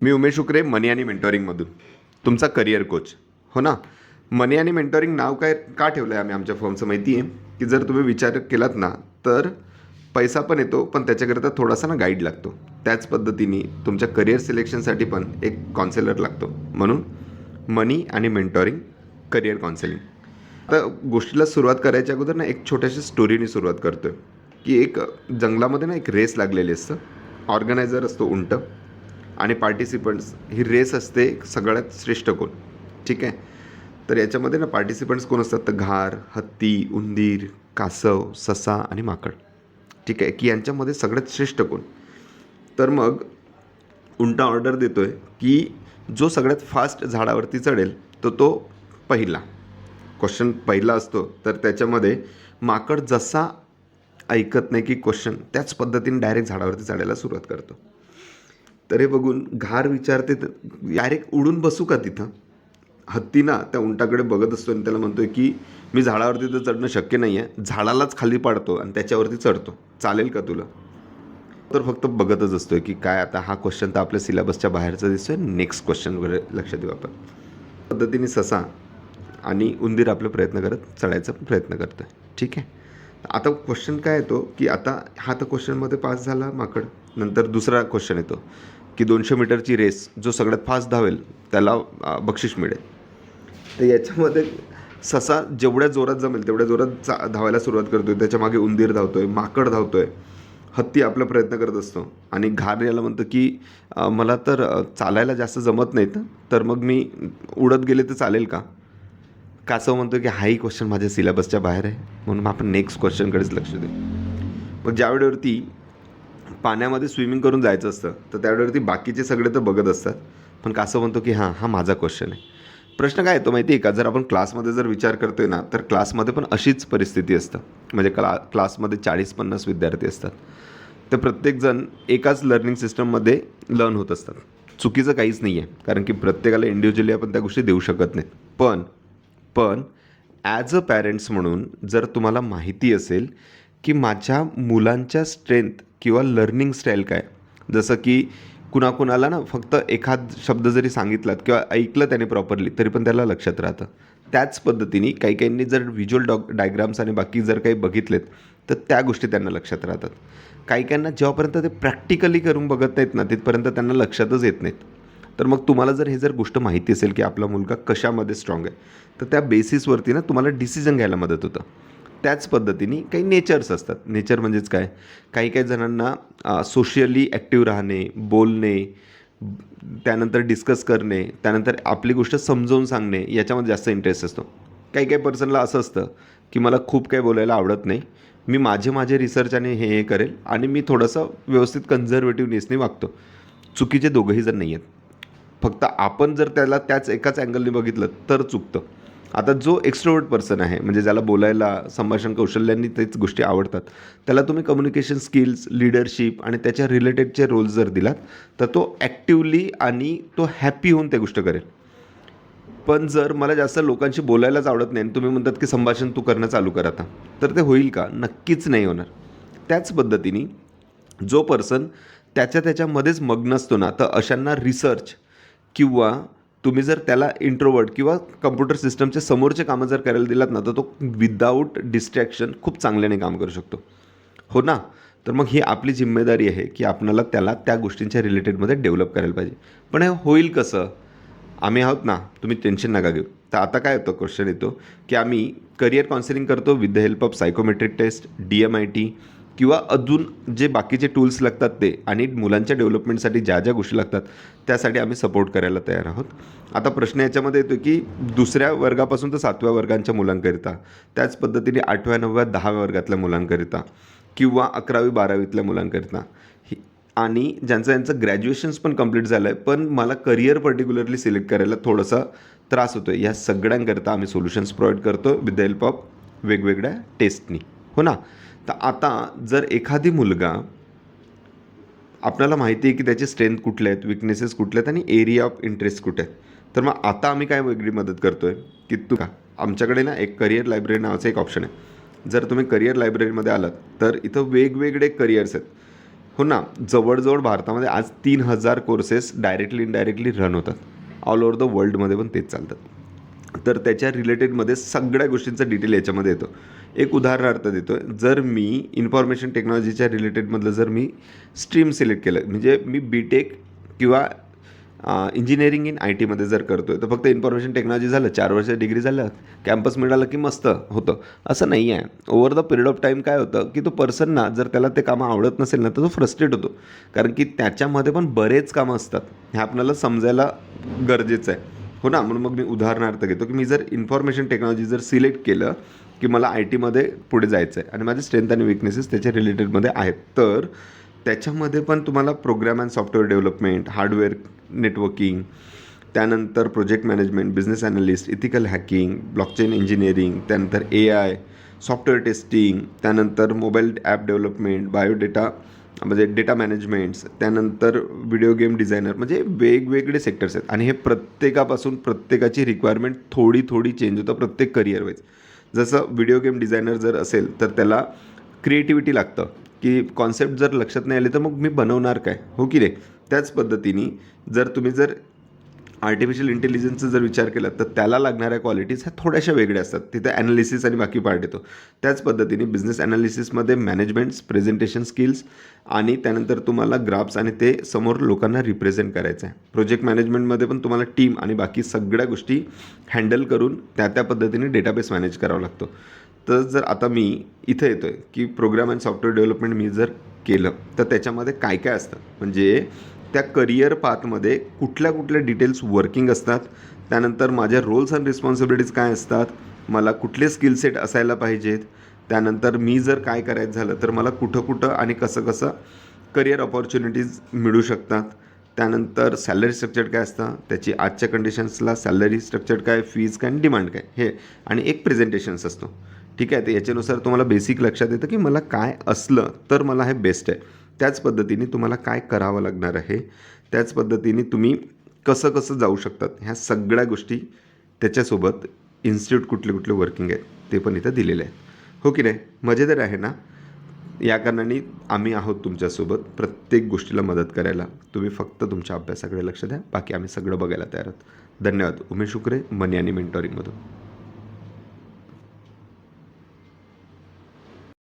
मी उमेश उकरे मनी आणि मेंटॉरिंगमधून तुमचा करिअर कोच. हो ना. मनी आणि मेंटॉरिंग नाव काय का ठेवलं आहे आम्ही आमच्या फर्मचं माहिती आहे की जर तुम्ही विचार केलात ना तर पैसा पण येतो, पण त्याच्याकरिता थोडासा ना गाईड लागतो. त्याच पद्धतीने तुमच्या करिअर सिलेक्शनसाठी पण एक काउन्सिलर लागतो. म्हणून मनी आणि मेंटॉरिंग करिअर काउन्सिलिंग. आता गोष्टीला सुरुवात करायच्या अगोदर ना एक छोट्याशा स्टोरीने सुरुवात करतो आहे की एक जंगलामध्ये ना एक रेस लागलेली असतं. ऑर्गनायझर असतो उंट आणि पार्टिसिपंट्स. ही रेस असते सगळ्यात श्रेष्ठ कोण. ठीक आहे. तर याच्यामध्ये ना पार्टिसिपंट्स कोण असतात तर घार, हत्ती, उंदीर, कासव, ससा आणि माकड. ठीक आहे की यांच्यामध्ये सगळ्यात श्रेष्ठ कोण. तर मग उंटा ऑर्डर देतो आहे की जो सगळ्यात फास्ट झाडावरती चढेल तो पहिला. क्वेश्चन पहिला असतो तर त्याच्यामध्ये माकड जसा ऐकत नाही की क्वेश्चन, त्याच पद्धतीने डायरेक्ट झाडावरती चढायला सुरुवात करतो. तर हे बघून घार विचारते डायरेक्ट उडून बसू का तिथं. हत्ती ना त्या उंटाकडे बघत असतो आणि त्याला म्हणतोय की मी झाडावरती तर चढणं शक्य नाही आहे, झाडालाच खाली पाडतो आणि त्याच्यावरती चढतो, चालेल का तुला. तर फक्त बघतच असतोय की काय आता हा क्वेश्चन तर आपल्या सिलेबसच्या बाहेरचा दिसतोय, नेक्स्ट क्वेश्चन वगैरे लक्ष देऊ आपण. पद्धतीने ससा आणि उंदीर आपला प्रयत्न करत चढायचा प्रयत्न करतोय. ठीक आहे. आता क्वेश्चन काय येतो की आता हा तर क्वेश्चनमध्ये पास झाला माकड. नंतर दुसरा क्वेश्चन येतो की 200 मीटरची रेस जो सगळ्यात फास्ट धावेल त्याला बक्षीस मिळेल. तर याच्यामध्ये ससा जेवढ्या जोरात जमेल तेवढ्या जोरात धावायला सुरुवात करतोय. त्याच्या मागे उंदीर धावतोय, माकड धावतोय, हत्ती आपला प्रयत्न करत असतो आणि घार याला म्हणतं की मला तर चालायला जास्त जमत नाहीत, तर मग मी उडत गेले तर चालेल का. कासव म्हणतो की हाही क्वेश्चन माझ्या सिलेबसच्या बाहेर आहे, म्हणून आपण नेक्स्ट क्वेश्चनकडेच लक्ष देऊ. मग ज्यावेळेवरती पाण्यामध्ये स्विमिंग करून जायचं असतं तर त्यावेळेवरती बाकीचे सगळे तर बघत असतात, पण कासव म्हणतो की हा माझा क्वेश्चन आहे. प्रश्न काय येतो माहिती आहे का, जर आपण क्लासमध्ये जर विचार करतोय ना तर क्लासमध्ये पण अशीच परिस्थिती असतं. म्हणजे क्लासमध्ये 40-50 विद्यार्थी असतात. तर प्रत्येकजण एकाच लर्निंग सिस्टममध्ये लर्न होत असतात. चुकीचं काहीच नाही आहे, कारण की प्रत्येकाला इंडिव्हिज्युअली आपण त्या गोष्टी देऊ शकत नाहीत. पण ॲज अ पॅरेंट्स म्हणून जर तुम्हाला माहिती असेल की माझ्या मुलांच्या स्ट्रेंथ किंवा लर्निंग स्टाईल काय, जसं की कुणाकुणाला ना फक्त एखाद शब्द जरी सांगितलात किंवा ऐकलं त्याने प्रॉपरली तरी पण त्याला लक्षात राहतं. त्याच पद्धतीने काही काहींनी जर व्हिज्युअल डायग्राम्स आणि बाकी जर काही बघितलेत तर त्या गोष्टी त्यांना लक्षात राहतात. काही काहींना जेव्हापर्यंत ते प्रॅक्टिकली करून बघत नाहीत ना तिथपर्यंत त्यांना लक्षातच येत नाहीत. तर मग तुम्हाला जर हे जर गोष्ट माहिती असेल की आपला मुलगा कशामध्ये स्ट्रॉंग आहे तर त्या बेसिसवरती ना तुम्हाला डिसिजन घ्यायला मदत होतं. त्याच पद्धतीने काही नेचर्स असतात. नेचर म्हणजेच काय, काही काही जणांना सोशियली ॲक्टिव्ह राहणे, बोलणे, त्यानंतर डिस्कस करणे, त्यानंतर आपली गोष्ट समजावून सांगणे याच्यामध्ये जास्त इंटरेस्ट असतो. काही काही पर्सनला असं असतं की मला खूप काही बोलायला आवडत नाही, मी माझे रिसर्च आणि हे करेल आणि मी थोडंसं व्यवस्थित कन्झर्वेटिव्हनेसने वागतो. चुकीचे दोघंही जर नाही आहेत. फक्त आपण जर त्याला त्याच एकाच अँगलने बघितलं तर चुकतं. आता जो एक्स्ट्रोवर्ट पर्सन आहे, म्हणजे ज्याला बोलायला संभाषण कौशल्यांनी तेच गोष्टी आवडतात, त्याला तुम्ही कम्युनिकेशन स्किल्स, लीडरशिप आणि त्याच्या रिलेटेडचे रोल्स जर दिलात तर तो ॲक्टिवली आणि तो हॅपी होऊन त्या गोष्ट करेल. पण जर मला जास्त लोकांशी बोलायलाच आवडत नाही आणि तुम्ही म्हणतात की संभाषण तू करणं चालू कर आता, तर ते होईल का? नक्कीच नाही होणार. त्याच पद्धतीने जो पर्सन त्याच्यामध्येच मग्न असतो ना, तर अशांना रिसर्च किंवा तुम्ही जर त्याला इंट्रोवर्ट किंवा कम्प्युटर सिस्टमच्या समोरचे कामं जर करायला दिलात ना तर तो विदाऊट डिस्ट्रॅक्शन खूप चांगल्याने काम करू शकतो. हो ना. तर मग ही आपली जिम्मेदारी आहे की आपल्याला त्याला त्या गोष्टींच्या रिलेटेडमध्ये डेव्हलप करायला पाहिजे. पण हे होईल कसं. आम्ही आहोत ना, तुम्ही टेन्शन नका घेऊ. तर आता काय होतं, क्वेश्चन येतो की आम्ही करिअर काउन्सिलिंग करतो with the help of psychometric test, DMIT किंवा अजून जे बाकीचे टूल्स लागतात ते, आणि मुलांच्या डेव्हलपमेंटसाठी ज्या ज्या गोष्टी लागतात त्यासाठी आम्ही सपोर्ट करायला तयार आहोत. आता प्रश्न याच्यामध्ये येतो की दुसऱ्या वर्गापासून तर 7व्या वर्गांच्या मुलांकरिता, त्याच पद्धतीने 8व्या 9व्या 10व्या वर्गातल्या मुलांकरिता किंवा 11वी 12वीतल्या मुलांकरिता, आणि ज्यांचं ग्रॅज्युएशन्स पण कंप्लीट झालं आहे पण मला करिअर पर्टिक्युलरली सिलेक्ट करायला थोडासा त्रास होतो आहे, या सगळ्यांकरता आम्ही सोल्युशन्स प्रोव्हाइड करतो विथ द हेल्प ऑफ वेगवेगळ्या टेस्टनी. हो ना. तर आता जर एखादी मुलगा, आपल्याला माहिती आहे की त्याचे स्ट्रेंथ कुठले आहेत, विकनेसेस कुठले आहेत आणि एरिया ऑफ इंटरेस्ट कुठे आहेत, तर मग आता आम्ही काय वेगळी मदत करतो आहे की आमच्याकडे ना एक करिअर लायब्ररी नावाचं एक ऑप्शन आहे. जर तुम्ही करिअर लायब्ररीमध्ये आलात तर इथं वेगवेगळे करिअर्स आहेत. हो ना, जवळजवळ भारतामध्ये आज 3,000 कोर्सेस डायरेक्टली इनडायरेक्टली रन होतात. ऑल ओव्हर द वर्ल्डमध्ये पण तेच चालतात. तर त्याच्या रिलेटेडमध्ये सगळ्या गोष्टींचा डिटेल याच्यामध्ये येतो. एक उदाहरणार्थ देतो आहे, जर मी इन्फॉर्मेशन टेक्नॉलॉजीच्या रिलेटेडमधलं जर मी स्ट्रीम सिलेक्ट केलं, म्हणजे मी बी.टेक किंवा इंजिनिअरिंग इन आय टीमध्ये जर करतो आहे, तर फक्त इन्फॉर्मेशन टेक्नॉलॉजी झालं, 4 वर्ष डिग्री झालं, कॅम्पस मिळालं की मस्त होतं, असं नाही आहे. Over the period of time काय होतं की तो पर्सन ना, जर त्याला ते कामं आवडत नसेल ना, तर तो फ्रस्ट्रेट होतो. कारण की त्याच्यामध्ये पण बरेच कामं असतात, हे आपल्याला समजायला गरजेचं आहे. हो ना, म्हणून मग मी उदाहरणार्थ घेतो की मी जर इन्फॉर्मेशन टेक्नॉलॉजी जर सिलेक्ट केलं की मला आय टीमध्ये पुढे जायचं आहे आणि माझे स्ट्रेंथ आणि विकनेसेस त्याच्या रिलेटेडमध्ये आहेत, तर त्याच्यामध्ये पण तुम्हाला program and software development, hardware networking, त्यानंतर project management, business analyst, ethical hacking, blockchain engineering, त्यानंतर AI, सॉफ्टवेअर टेस्टिंग, त्यानंतर मोबाईल ॲप डेव्हलपमेंट, बायोडेटा म्हणजे डेटा मॅनेजमेंट्स, त्यानंतर व्हिडिओ गेम डिझायनर, म्हणजे वेगवेगळे सेक्टर्स आहेत आणि हे प्रत्येकापासून प्रत्येकाची रिक्वायरमेंट थोडी थोडी चेंज होतं प्रत्येक करिअर वाईज. जसं व्हिडिओ गेम डिझायनर जर असेल तर त्याला क्रिएटिव्हिटी लागतं, की कॉन्सेप्ट जर लक्षात नाही आले तर मग मी बनवणार काय, हो की नाही. त्याच पद्धतीने जर तुम्ही जर आर्टिफिशियल इंटेलिजन्सचा जर विचार केला तर त्याला लागणाऱ्या क्वालिटीज ह्या थोड्याशा वेगळ्या असतात. तिथे ॲनालिसिस आणि बाकी पार्ट येतो. त्याच पद्धतीने बिझनेस ॲनालिसिसमध्ये मॅनेजमेंट्स, प्रेझेंटेशन स्किल्स आणि त्यानंतर तुम्हाला ग्राफ्स आणि ते समोर लोकांना रिप्रेझेंट करायचं आहे. प्रोजेक्ट मॅनेजमेंटमध्ये पण तुम्हाला टीम आणि बाकी सगळ्या गोष्टी हँडल करून त्या पद्धतीने डेटाबेस मॅनेज करावा लागतो. तर जर आता मी इथं येतो आहे की प्रोग्राम अँड सॉफ्टवेअर डेव्हलपमेंट मी जर केलं तर त्याच्यामध्ये काय काय असतं, म्हणजे त्या करिअर पाथमध्ये कुठल्या कुठल्या डिटेल्स वर्किंग असतात, त्यानंतर माझ्या रोल्स अँड रिस्पॉन्सिबिलिटीज काय असतात, मला कुठले स्किल सेट असायला पाहिजेत, त्यानंतर मी जर काय करायचं झालं तर मला कुठं कुठं आणि कसं कसं करिअर ऑपॉर्च्युनिटीज मिळू शकतात, त्यानंतर सॅलरी स्ट्रक्चर काय असतं, त्याची आजच्या कंडिशन्सला सॅलरी स्ट्रक्चर काय, फीज काय आणि डिमांड काय, हे आणि एक प्रेझेंटेशन्स असतो. ठीक आहे, तर याच्यानुसार तुम्हाला बेसिक लक्षात येतं की मला काय असलं तर मला हे बेस्ट आहे. त्याच पद्धतीने तुम्हाला काय करावं लागणार आहे, त्याच पद्धतीने तुम्ही कसं कसं जाऊ शकतात, ह्या सगळ्या गोष्टी त्याच्यासोबत इन्स्टिट्यूट कुठले कुठले वर्किंग आहेत ते पण इथं दिलेले आहेत. हो की नाही, मजेदार आहे ना. या कारणाने आम्ही आहोत तुमच्यासोबत प्रत्येक गोष्टीला मदत करायला. तुम्ही फक्त तुमच्या अभ्यासाकडे लक्ष द्या, बाकी आम्ही सगळं बघायला तयार आहोत. धन्यवाद. उमेश शुक्रे, मनी आणि मेंटॉरिंगमधून.